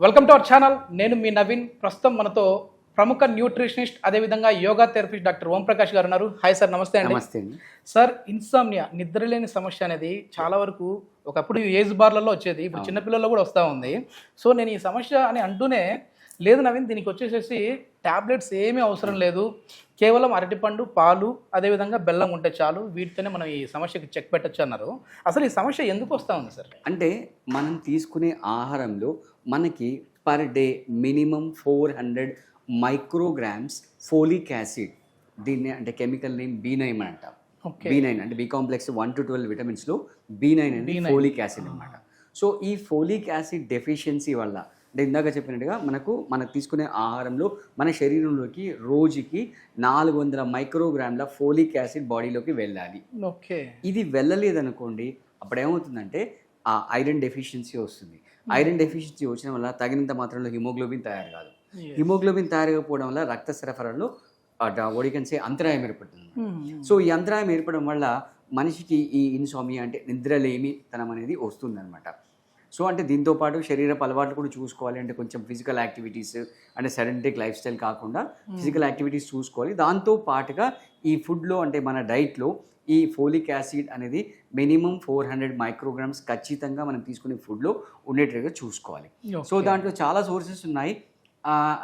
Welcome to our channel. నేను మీ నవీన్. ప్రస్తుతం మనతో ప్రముఖ న్యూట్రిషనిస్ట్ అదేవిధంగా యోగా థెరపిస్ట్ డాక్టర్ ఓం ప్రకాష్ గారు ఉన్నారు. హాయ్ సార్, నమస్తే అండి. నమస్తే అండి. సార్, ఇన్సామ్నియా నిద్రలేని సమస్య అనేది చాలా వరకు ఒకప్పుడు ఏజ్ బార్లలో వచ్చేది, ఇప్పుడు చిన్నపిల్లల్లో కూడా వస్తూ ఉంది. సో నేను ఈ సమస్య అని అంటూనే లేదు నవీన్, దీనికి వచ్చేసేసి ట్యాబ్లెట్స్ ఏమీ అవసరం లేదు, కేవలం అరటిపండు, పాలు, అదేవిధంగా బెల్లం ఉంటే చాలు, వీటితోనే మనం ఈ సమస్యకి చెక్ పెట్టచ్చు అన్నారు. అసలు ఈ సమస్య ఎందుకు వస్తూ ఉంది సార్? అంటే మనం తీసుకునే ఆహారంలో మనకి per day minimum 400 micrograms folic acid, దీన్ని అంటే కెమికల్ నేమ్ B9 అంటాం. B9 అంటే బి కాంప్లెక్స్ 1 to 12 విటమిన్స్లో B9 అనేది ఫోలిక్ యాసిడ్ అనమాట. సో ఈ ఫోలిక్ యాసిడ్ డెఫిషియన్సీ వల్ల అంటే ఇందాక చెప్పినట్టుగా మనకు తీసుకునే ఆహారంలో మన శరీరంలోకి రోజుకి 400 మైక్రోగ్రామ్ల ఫోలిక్ యాసిడ్ బాడీలోకి వెళ్ళాలి. ఓకే, ఇది వెళ్ళలేదనుకోండి, అప్పుడు ఏమవుతుందంటే ఆ ఐరన్ డెఫిషియన్సీ వస్తుంది. ఐరన్ డెఫిషియన్సీ వచ్చిన వల్ల తగినంత మాత్రంలో హిమోగ్లోబిన్ తయారు కాదు. హిమోగ్లోబిన్ తయారకపోవడం వల్ల రక్త సరఫరాలో ఒడికన్సే అంతరాయం ఏర్పడుతుంది. సో ఈ అంతరాయం ఏర్పడడం వల్ల మనిషికి ఈ ఇన్సోమియా అంటే నిద్రలేమితనం అనేది వస్తుందన్నమాట. సో అంటే దీంతో పాటు శరీరపు అలవాట్లు కూడా చూసుకోవాలి. అంటే కొంచెం ఫిజికల్ యాక్టివిటీస్, అంటే సెడెంటరీ లైఫ్ స్టైల్ కాకుండా ఫిజికల్ యాక్టివిటీస్ చూసుకోవాలి. దాంతో పాటుగా ఈ ఫుడ్లో అంటే మన డైట్లో ఈ ఫోలిక్ యాసిడ్ అనేది మినిమం 400 మైక్రోగ్రామ్స్ ఖచ్చితంగా మనం తీసుకునే ఫుడ్లో ఉండేటట్టుగా చూసుకోవాలి. సో దాంట్లో చాలా సోర్సెస్ ఉన్నాయి,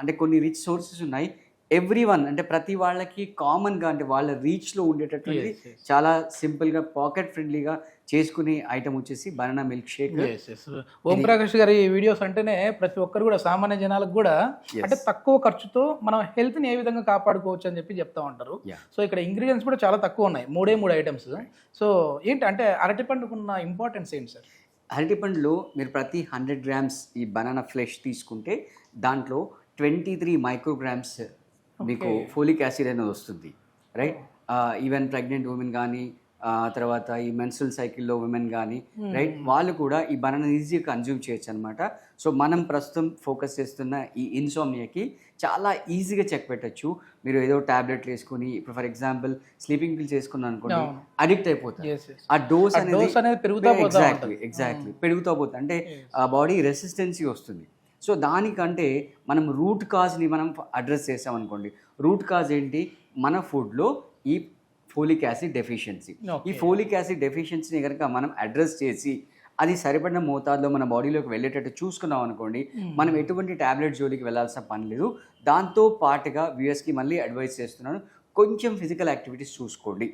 అంటే కొన్ని రిచ్ సోర్సెస్ ఉన్నాయి. ఎవ్రీవన్ అంటే ప్రతి వాళ్ళకి కామన్గా అంటే వాళ్ళ రీచ్లో ఉండేటటువంటి చాలా సింపుల్గా పాకెట్ ఫ్రెండ్లీగా చేసుకునే ఐటమ్ వచ్చేసి banana milk shake. Om Prakash గారి వీడియోస్ అంటేనే ప్రతి ఒక్కరు కూడా సామాన్య జనాలకు కూడా అంటే తక్కువ ఖర్చుతో మనం హెల్త్ని ఏ విధంగా కాపాడుకోవచ్చు అని చెప్పి చెప్తా ఉంటారు. సో ఇక్కడ ఇంగ్రీడియంట్స్ కూడా చాలా తక్కువ ఉన్నాయి, 3 ఐటమ్స్. సో ఏంటి అంటే అరటిపండుకున్న ఇంపార్టెన్స్ ఏంటి సార్? అరటిపండులో మీరు ప్రతి 100 గ్రామ్స్ ఈ బనానా ఫ్లెష్ తీసుకుంటే దాంట్లో 23 మైక్రోగ్రామ్స్ మీకు ఫోలిక్ యాసిడ్ అనేది వస్తుంది, రైట్? ఈవెన్ ప్రెగ్నెంట్ ఉమెన్ కానీ, తర్వాత ఈ మెన్స్ట్రువల్ సైకిల్లో ఉమెన్ కానీ, రైట్, వాళ్ళు కూడా ఈ బనానా ఈజీగా కన్జ్యూమ్ చేయొచ్చు అనమాట. సో మనం ప్రస్తుతం ఫోకస్ చేస్తున్న ఈ ఇన్సోమియాకి చాలా ఈజీగా చెక్ పెట్టచ్చు. మీరు ఏదో ట్యాబ్లెట్ వేసుకుని ఇప్పుడు ఫర్ ఎగ్జాంపుల్ స్లీపింగ్ పిల్స్ వేసుకున్నాను అనుకోండి, అడిక్ట్ అయిపోతుంది. ఆ డోస్ అనేది పెరుగుతూ పోతుంది, అంటే ఆ బాడీ రెసిస్టెన్సీ వస్తుంది. సో దానికంటే మనం రూట్ కాజ్ని మనం అడ్రస్ చేసామనుకోండి. రూట్ కాజ్ ఏంటి? మన ఫుడ్లో ఈ ఫోలిక్ యాసిడ్ డెఫిషియన్సీ. ఈ ఫోలిక్ యాసిడ్ డెఫిషియన్సీని కనుక మనం అడ్రస్ చేసి అది సరిపడిన మోతాదులో మన బాడీలోకి వెళ్ళేటట్టు చూసుకున్నాం అనుకోండి, మనం ఎటువంటి ట్యాబ్లెట్ జోలికి వెళ్ళాల్సిన పని లేదు. దాంతో పాటుగా వ్యూయర్స్కి మళ్ళీ అడ్వైస్ చేస్తున్నాను, కొంచెం ఫిజికల్ యాక్టివిటీస్ చూసుకోండి.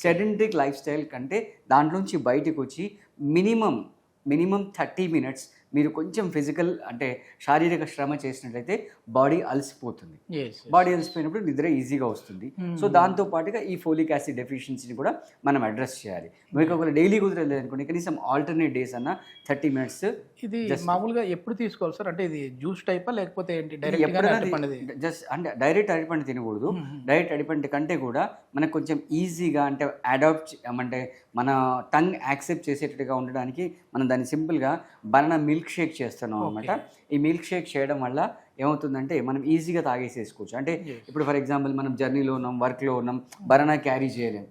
సెడెంటరీ లైఫ్ స్టైల్ కంటే దాంట్లోంచి బయటకు వచ్చి మినిమం 30 మినిట్స్ మీరు కొంచెం ఫిజికల్ అంటే శారీరక శ్రమ చేసినట్లయితే బాడీ అలసిపోతుంది. బాడీ అలసిపోయినప్పుడు నిద్ర ఈజీగా వస్తుంది. సో దాంతో పాటుగా ఈ ఫోలిక్ యాసిడ్ డెఫిషియన్సీని కూడా మనం అడ్రస్ చేయాలి. మీకు ఒకవేళ డైలీ కుదరలేదు అనుకోండి, కనీసం ఆల్టర్నేట్ డేస్ అన్న 30 మినిట్స్. ఇది మామూలుగా ఎప్పుడు తీసుకోవాలి సార్? అంటే ఇది జ్యూస్ టైపా లేకపోతే ఏంటి? జస్ట్ అంటే డైరెక్ట్ అరటిపండు తినకూడదు. డైరెక్ట్ అరటిపండు కంటే కూడా మనకు కొంచెం ఈజీగా అంటే అడాప్ట్ అంటే మన టంగ్ యాక్సెప్ట్ చేసేటట్టుగా ఉండడానికి మనం దాన్ని సింపుల్గా బనానా మిల్క్ షేక్ చేస్తున్నాం అనమాట. ఈ మిల్క్ షేక్ చేయడం వల్ల ఏమవుతుందంటే మనం ఈజీగా తాగేసేసుకోవచ్చు. అంటే ఇప్పుడు ఫర్ ఎగ్జాంపుల్ మనం జర్నీలో ఉన్నాం, వర్క్లో ఉన్నాం, బనానా క్యారీ చేయలేము,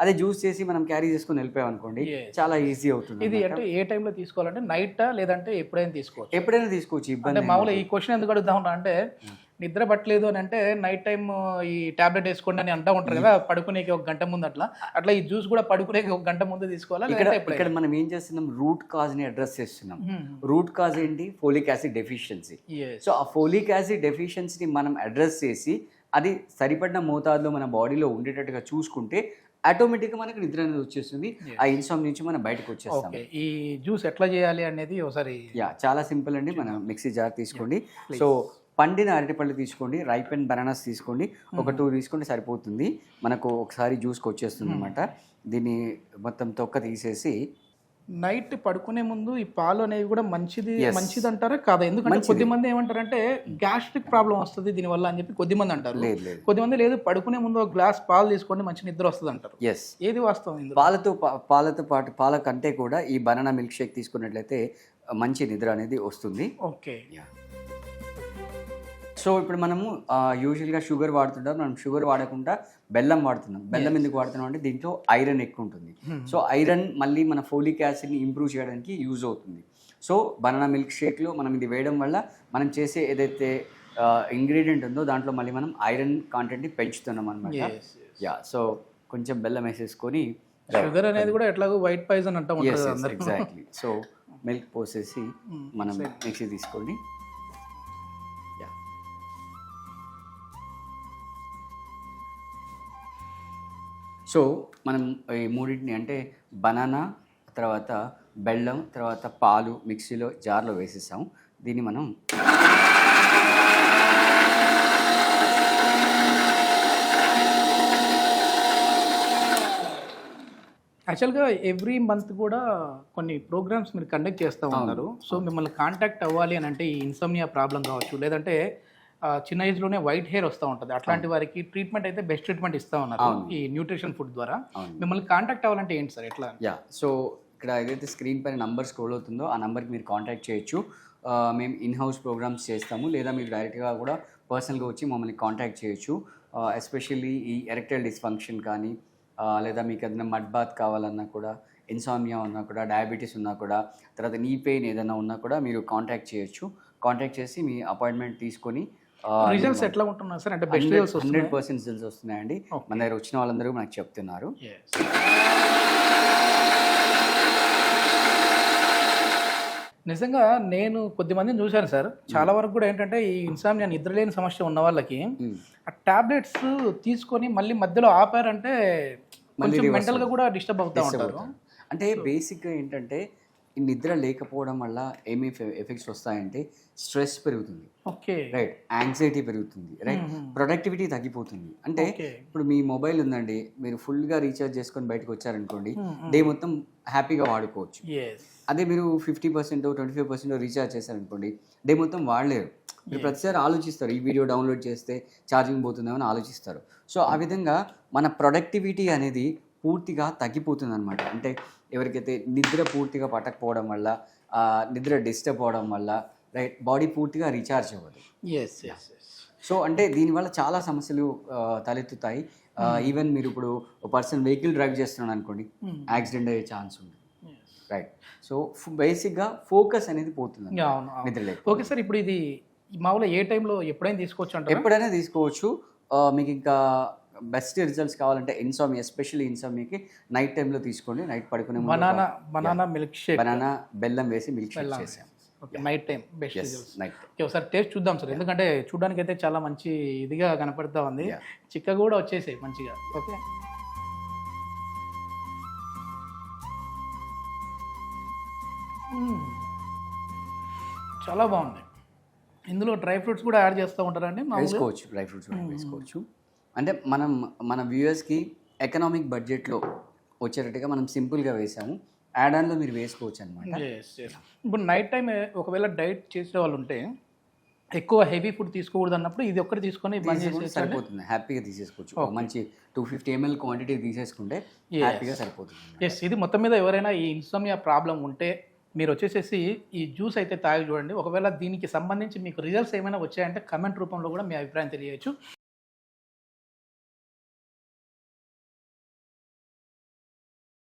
అదే జ్యూస్ చేసి మనం క్యారీ చేసుకుని వెళ్ళిపోయాం అనుకోండి, చాలా ఈజీ అవుతుంది. ఇది అంటే ఏ టైంలో తీసుకోవాలంటే నైటా లేదంటే ఎప్పుడైనా తీసుకోవచ్చు? ఎప్పుడైనా తీసుకోవచ్చు, ఇబ్బంది. మామూలుగా ఈ క్వశ్చన్ ఎందుకు అడుగుతా ఉంటా అంటే నిద్ర పట్టలేదు అని అంటే నైట్ టైం ఈ టాబ్లెట్ వేసుకోండి అని అంటూ ఉంటారు కదా, పడుకునేకి 1 గంట ముందు. అట్లా ఈ జ్యూస్ కూడా పడుకునేకి 1 గంట ముందు తీసుకోవాలా? ఇక్కడ మనం ఏం చేస్తున్నాం, రూట్ కాజ్ ని అడ్రస్ చేస్తున్నాం. రూట్ కాజ్ ఏంటి? Folic acid deficiency. సో ఆ ఫోలిక్ యాసిడ్ డెఫిషియన్సీని మనం అడ్రస్ చేసి అది సరిపడిన మోతాదులో మన బాడీలో ఉండేటట్టుగా చూసుకుంటే ఆటోమేటిక్గా మనకు నిద్ర అనేది వచ్చేస్తుంది. ఆ ఇన్సామ్ నుంచి మనం బయటకు వచ్చేస్తాం. ఈ జ్యూస్ ఎట్లా చేయాలి అనేది ఒకసారి చాలా సింపుల్ అండి. మనం మిక్సీ జార్ తీసుకోండి. సో పండిన అరటిపళ్ళు తీసుకోండి, రైప్ అండ్ బనానాస్ తీసుకోండి, ఒక 2 తీసుకుంటే సరిపోతుంది. మనకు ఒకసారి జ్యూస్కి వచ్చేస్తుంది అనమాట. దీన్ని మొత్తం తొక్క తీసేసి నైట్ పడుకునే ముందు ఈ పాలు అనేవి కూడా మంచిది అంటారా కాదా? ఎందుకంటే కొద్దిమంది ఏమంటారంటే గ్యాస్ట్రిక్ ప్రాబ్లం వస్తుంది దీనివల్ల అని చెప్పి కొద్దిమంది అంటారు. కొద్దిమంది లేదు, పడుకునే ముందు ఒక గ్లాస్ పాలు తీసుకోండి మంచి నిద్ర వస్తుంది అంటారు. ఏది వాస్తవం? పాలతో పాటు పాల కంటే కూడా ఈ బనానా మిల్క్ షేక్ తీసుకున్నట్లయితే మంచి నిద్ర అనేది వస్తుంది. ఓకే. సో ఇప్పుడు మనము యూజువల్గా షుగర్ వాడుతుంటాం, మనం షుగర్ వాడకుండా బెల్లం వాడుతున్నాం. బెల్లం ఎందుకు వాడుతున్నాం అంటే దీంట్లో ఐరన్ ఎక్కువ ఉంటుంది. సో ఐరన్ మళ్ళీ మన ఫోలిక్ యాసిడ్ని ఇంప్రూవ్ చేయడానికి యూజ్ అవుతుంది. సో బనానా మిల్క్ షేక్లో మనం ఇది వేయడం వల్ల మనం చేసే ఏదైతే ఇంగ్రీడియంట్ ఉందో దాంట్లో మళ్ళీ మనం ఐరన్ కాంటెంట్ని పెంచుతున్నాం అనమాట. యా, సో కొంచెం బెల్లం వేసేసుకొని షుగర్ అనేది కూడా ఎట్లాగో వైట్ పాయిజన్ అంటూ ఉంటుంది అందరూ. ఎగ్జాక్ట్లీ. సో మిల్క్ పోసేసి మనం మిక్సీ తీసుకోండి. యా, సో మనం ఈ మూడింటిని అంటే బనానా తర్వాత బెల్లం తర్వాత పాలు మిక్సీలో జార్లో వేసేసాం. దీన్ని మనం యాక్చువల్గా ఎవ్రీ మంత్ కూడా కొన్ని ప్రోగ్రామ్స్ మీరు కండక్ట్ చేస్తూ ఉన్నారు. సో మిమ్మల్ని కాంటాక్ట్ అవ్వాలి అని అంటే ఈ ఇన్సోమ్నియా ప్రాబ్లం కావచ్చు, లేదంటే చిన్న ఏజ్లోనే వైట్ హెయిర్ వస్తూ ఉంటుంది, అట్లాంటి వారికి ట్రీట్మెంట్ అయితే బెస్ట్ ట్రీట్మెంట్ ఇస్తూ ఉన్నారు ఈ న్యూట్రిషన్ ఫుడ్ ద్వారా. మిమ్మల్ని కాంటాక్ట్ అవ్వాలంటే ఏంటి సార్, ఎట్లా? యా, సో ఇక్కడ ఏదైతే స్క్రీన్ పైన నంబర్ స్క్రోల్ అవుతుందో ఆ నెంబర్కి మీరు కాంటాక్ట్ చేయొచ్చు. మేము ఇన్ హౌస్ ప్రోగ్రామ్స్ చేస్తాము, లేదా మీరు డైరెక్ట్గా కూడా పర్సనల్గా వచ్చి మమ్మల్ని కాంటాక్ట్ చేయొచ్చు. ఎస్పెషల్లీ ఈ ఎరెక్టైల్ డిస్ఫంక్షన్ కానీ లేదా మీకు ఏదైనా మడ్ బాత్ కావాలన్నా కూడా, ఇన్సామియా ఉన్నా కూడా, డయాబెటీస్ ఉన్నా కూడా, తర్వాత నీ పెయిన్ ఏదైనా ఉన్నా కూడా మీరు కాంటాక్ట్ చేయొచ్చు. కాంటాక్ట్ చేసి మీ అపాయింట్మెంట్ తీసుకొని రిజల్ట్స్ ఎట్లా ఉంటున్నారు సార్? అంటే బెస్ట్ రిజల్ట్స్ 100% రిజల్ట్స్ వస్తున్నాయండి. మన దగ్గర వచ్చిన వాళ్ళందరూ నాకు చెప్తున్నారు. నిజంగా నేను కొద్దిమందిని చూశాను సార్, చాలా వరకు కూడా ఏంటంటే ఈ ఇన్సామ్నియా నిద్రలేని సమస్య ఉన్న వాళ్ళకి ఆ టాబ్లెట్స్ తీసుకొని మళ్ళీ మధ్యలో ఆపారంటే కొంచెం మెంటల్గా కూడా డిస్టర్బ్ అవుతూ ఉంటారు. అంటే బేసిక్గా ఏంటంటే ఈ నిద్ర లేకపోవడం వల్ల ఏమి ఎఫెక్ట్స్ వస్తాయంటే స్ట్రెస్ పెరుగుతుంది, ఓకే రైట్, యాంగ్జైటీ పెరుగుతుంది, రైట్, ప్రొడక్టివిటీ తగ్గిపోతుంది. అంటే ఇప్పుడు మీ మొబైల్ ఉందండి, మీరు ఫుల్గా రీఛార్జ్ చేసుకొని బయటకు వచ్చారనుకోండి, డే మొత్తం హ్యాపీగా వాడుకోవచ్చు. అదే మీరు 50% 25% రీఛార్జ్ చేశారనుకోండి, డే మొత్తం వాడలేరు. మీరు ప్రతిసారి ఆలోచిస్తారు, ఈ వీడియో డౌన్లోడ్ చేస్తే ఛార్జింగ్ పోతుందేమో అని ఆలోచిస్తారు. సో ఆ విధంగా మన ప్రొడక్టివిటీ అనేది పూర్తిగా తగ్గిపోతుంది అనమాట. అంటే ఎవరికైతే నిద్ర పూర్తిగా పట్టకపోవడం వల్ల, నిద్ర డిస్టర్బ్ అవ్వడం వల్ల, రైట్, బాడీ పూర్తిగా రీఛార్జ్ అవ్వదు. సో అంటే దీనివల్ల చాలా సమస్యలు తలెత్తుతాయి. ఈవెన్ మీరు ఇప్పుడు ఒక పర్సన్ వెహికల్ డ్రైవ్ చేస్తున్నాడు అనుకోండి, యాక్సిడెంట్ అయ్యే ఛాన్స్ ఉంది, రైట్. సో బేసిక్గా ఫోకస్ అనేది పోతుంది నిద్ర లేక. ఓకే సార్, ఇప్పుడు ఇది మామూలుగా ఏ టైంలో ఎప్పుడైనా తీసుకోవచ్చు అంటే? ఎప్పుడైనా తీసుకోవచ్చు. మీకు ఇంకా బెస్ట్ రిజల్ట్స్ కావాలంటే ఇన్సామియా, ఎస్పెషల్లీ ఇన్సామియాకి నైట్ టైంలో తీసుకోండి. నైట్ పడుకునే బనానా మిల్క్ షేక్, బనానా బెల్లం వేసి మిల్క్ షేక్ చేసాం. Night time best results. Night ఒకసారి టేస్ట్ చూద్దాం సార్, ఎందుకంటే చూడడానికి అయితే చాలా మంచి ఇదిగా కనపడతా ఉంది, చిక్క కూడా వచ్చేసాయి మంచిగా. ఓకే, చాలా బాగుంది. ఇందులో డ్రై ఫ్రూట్స్ కూడా యాడ్ చేస్తూ ఉంటారండి? వేసుకోవచ్చు, డ్రై ఫ్రూట్స్ కూడా వేసుకోవచ్చు. అంటే మన వ్యూయర్స్కి ఎకనామిక్ బడ్జెట్లో వచ్చేటట్టుగా మనం సింపుల్గా వేసాము. యాడ్ ఆన్లో మీరు వేసుకోవచ్చు అనమాట. ఇప్పుడు నైట్ టైం ఒకవేళ డైట్ చేసే వాళ్ళు ఉంటే ఎక్కువ హెవీ ఫుడ్ తీసుకోకూడదు అన్నప్పుడు ఇది ఒక్కటి తీసుకొని సరిపోతుంది, హ్యాపీగా తీసేసుకోవచ్చు. మంచి 250 ml క్వాంటిటీ తీసేసుకుంటే హ్యాపీగా సరిపోతుంది. ఎస్, ఇది మొత్తం మీద ఎవరైనా ఈ ఇన్సోమ్నియా ప్రాబ్లం ఉంటే మీరు వచ్చేసేసి ఈ జ్యూస్ అయితే తాగి చూడండి. ఒకవేళ దీనికి సంబంధించి మీకు రిజల్ట్స్ ఏమైనా వచ్చాయంటే కమెంట్ రూపంలో కూడా మీ అభిప్రాయం తెలియచ్చు.